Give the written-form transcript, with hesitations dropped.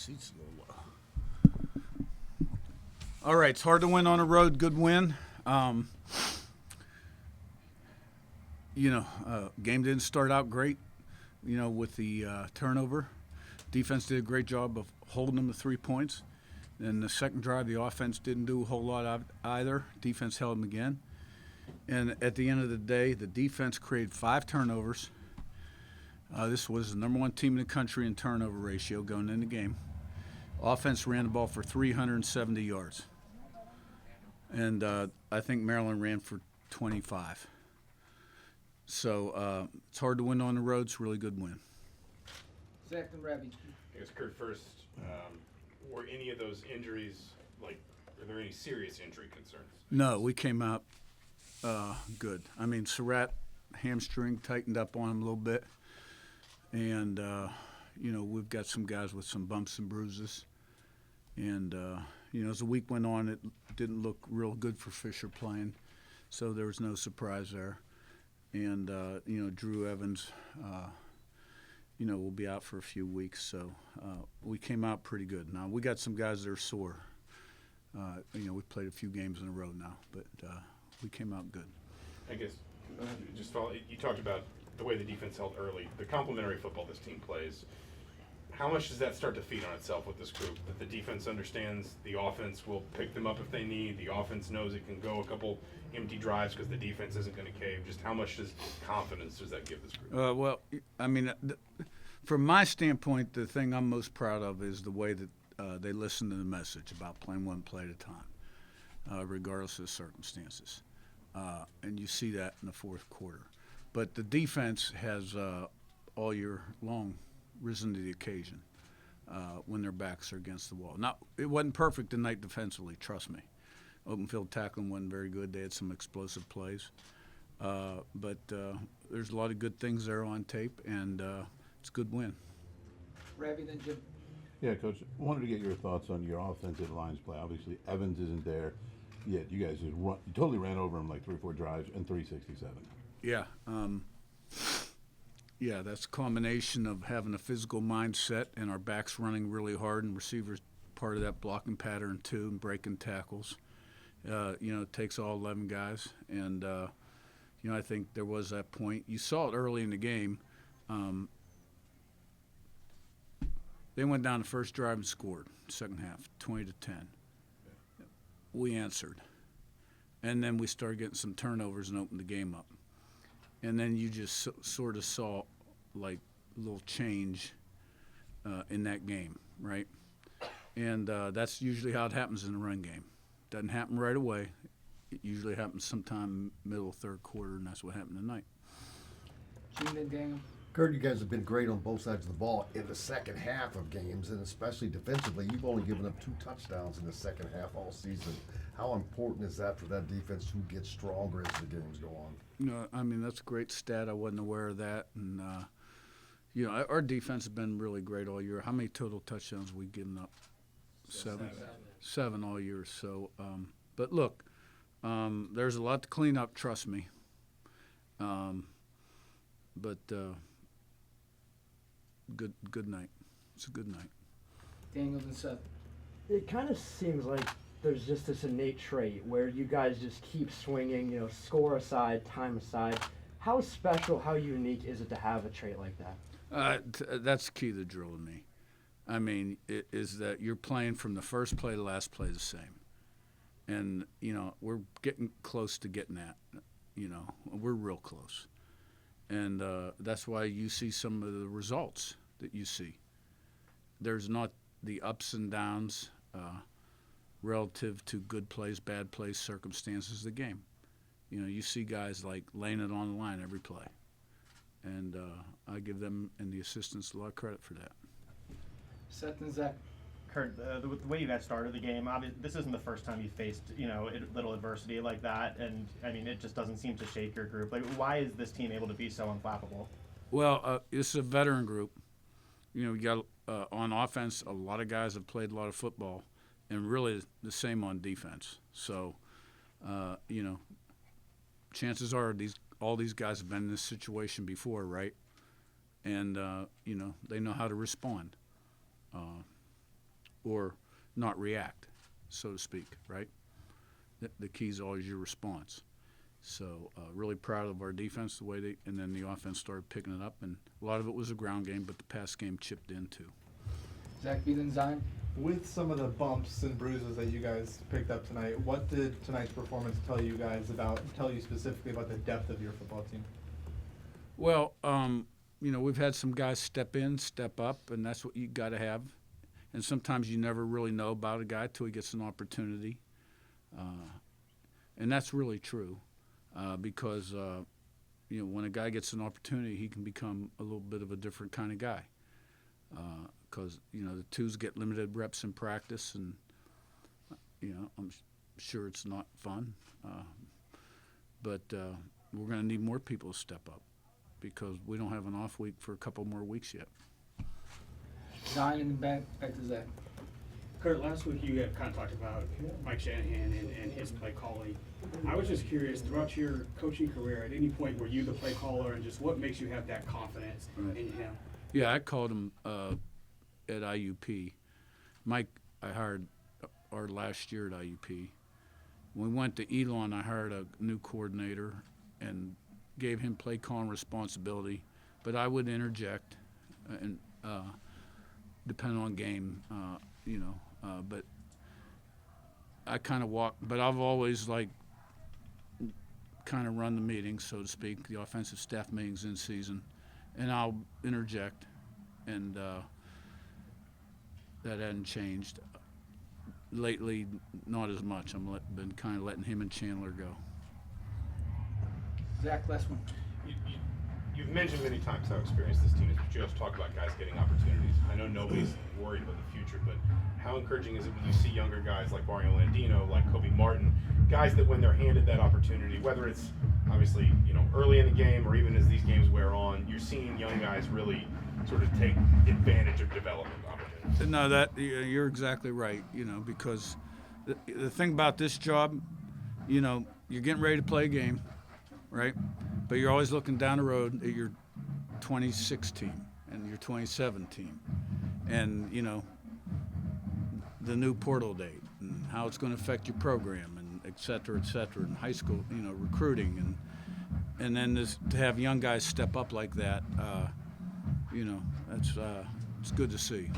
Seat's a little low. All right, it's hard to win on the road. Good win. Game didn't start out great, with the turnover. Defense did a great job of holding them to 3 points. And the second drive, the offense didn't do a whole lot either. Defense held them again. And at the end of the day, the defense created 5 turnovers. This was the number 1 team in the country in turnover ratio going into the game. Offense ran the ball for 370 yards. And I think Maryland ran for 25. So it's hard to win on the road. It's a really good win. Zach and Ravi. I guess, Curt, first, were any of those injuries, are there any serious injury concerns? No, we came out good. I mean, Surratt hamstring tightened up on him a little bit. And, we've got some guys with some bumps and bruises. And, as the week went on, it didn't look real good for Fisher playing. So there was no surprise there. And, Drew Evans, will be out for a few weeks. So we came out pretty good. Now, we got some guys that are sore. We've played a few games in a row now, but we came out good. I guess, you talked about the way the defense held early, the complementary football this team plays. How much does that start to feed on itself with this group? That the defense understands the offense will pick them up if they need. The offense knows it can go a couple empty drives because the defense isn't going to cave. Just how much confidence does that give this group? From my standpoint, the thing I'm most proud of is the way that they listen to the message about playing one play at a time, regardless of the circumstances. And you see that in the fourth quarter. But the defense has all year long risen to the occasion when their backs are against the wall. Now, it wasn't perfect tonight defensively, trust me. Open field tackling wasn't very good. They had some explosive plays. But there's a lot of good things there on tape, and it's a good win. Ravi, then Jim. Yeah, Coach, wanted to get your thoughts on your offensive line's play. Obviously, Evans isn't there, yet you guys you totally ran over him 3 or 4 drives and 367. Yeah. That's a combination of having a physical mindset and our backs running really hard and receivers part of that blocking pattern too and breaking tackles. It takes all 11 guys. And, I think there was that point. You saw it early in the game. They went down the first drive and scored, second half, 20-10. We answered. And then we started getting some turnovers and opened the game up. And then you just sort of saw a little change in that game, right? And that's usually how it happens in the run game. Doesn't happen right away. It usually happens sometime middle, third quarter, and that's what happened tonight. Gene and Daniel. Curt, you guys have been great on both sides of the ball in the second half of games, and especially defensively. You've only given up 2 touchdowns in the second half all season. How important is that for that defense to get stronger as the games go on? That's a great stat. I wasn't aware of that. And, our defense has been really great all year. How many total touchdowns have we given up? 7? 7 all year. So, but look, there's a lot to clean up, trust me. Good night. It's a good night. Daniel and Seth. It kind of seems like there's just this innate trait where you guys just keep swinging, score aside, time aside. How special, how unique is it to have a trait like that? That's key to the drill to me. It is that you're playing from the first play to last play the same. And, we're getting close to getting that. We're real close. And that's why you see some of the results that you see. There's not the ups and downs relative to good plays, bad plays, circumstances of the game. You see guys laying it on the line every play. And I give them and the assistants a lot of credit for that. Seth and Zach. Curt, the way you guys started the game, obviously, this isn't the first time you faced, little adversity like that, and it just doesn't seem to shake your group. Why is this team able to be so unflappable? Well, it's a veteran group. You got on offense, a lot of guys have played a lot of football, and really the same on defense. So, chances are all these guys have been in this situation before, right? And they know how to respond. or not react, so to speak, right? The key is always your response. So really proud of our defense, the way and then the offense started picking it up, and a lot of it was a ground game, but the pass game chipped in too. Zach Beelan Zion. With some of the bumps and bruises that you guys picked up tonight, what did tonight's performance tell you specifically about the depth of your football team? Well, we've had some guys step in, step up, and that's what you got to have. And sometimes you never really know about a guy till he gets an opportunity. And that's really true because, when a guy gets an opportunity, he can become a little bit of a different kind of guy. Because, the twos get limited reps in practice, and, I'm sure it's not fun. But we're going to need more people to step up because we don't have an off week for a couple more weeks yet. Zion and back to Zach. Curt, last week you kind of talked about Mike Shanahan and his play calling. I was just curious, throughout your coaching career, at any point were you the play caller, and just what makes you have that confidence in him? Yeah, I called him at IUP. Mike, I hired our last year at IUP. When we went to Elon, I hired a new coordinator and gave him play calling responsibility, but I would interject and depending on game, but I kind of but I've always kind of run the meetings, so to speak, the offensive staff meetings in season, and I'll interject, and that hadn't changed. Lately, not as much. Been kind of letting him and Chandler go. Zach, last one. You've mentioned many times how experienced this team is, but you also talk about guys getting opportunities. I know nobody's worried about the future, but how encouraging is it when you see younger guys like Mario Landino, like Kobe Martin, guys that when they're handed that opportunity, whether it's obviously early in the game or even as these games wear on, you're seeing young guys really sort of take advantage of development opportunities. No, you're exactly right. Because the thing about this job, you're getting ready to play a game, right? But you're always looking down the road at your 26 team and your 27 team, and the new portal date and how it's going to affect your program and et cetera, and high school, recruiting, and then to have young guys step up like that, that's it's good to see.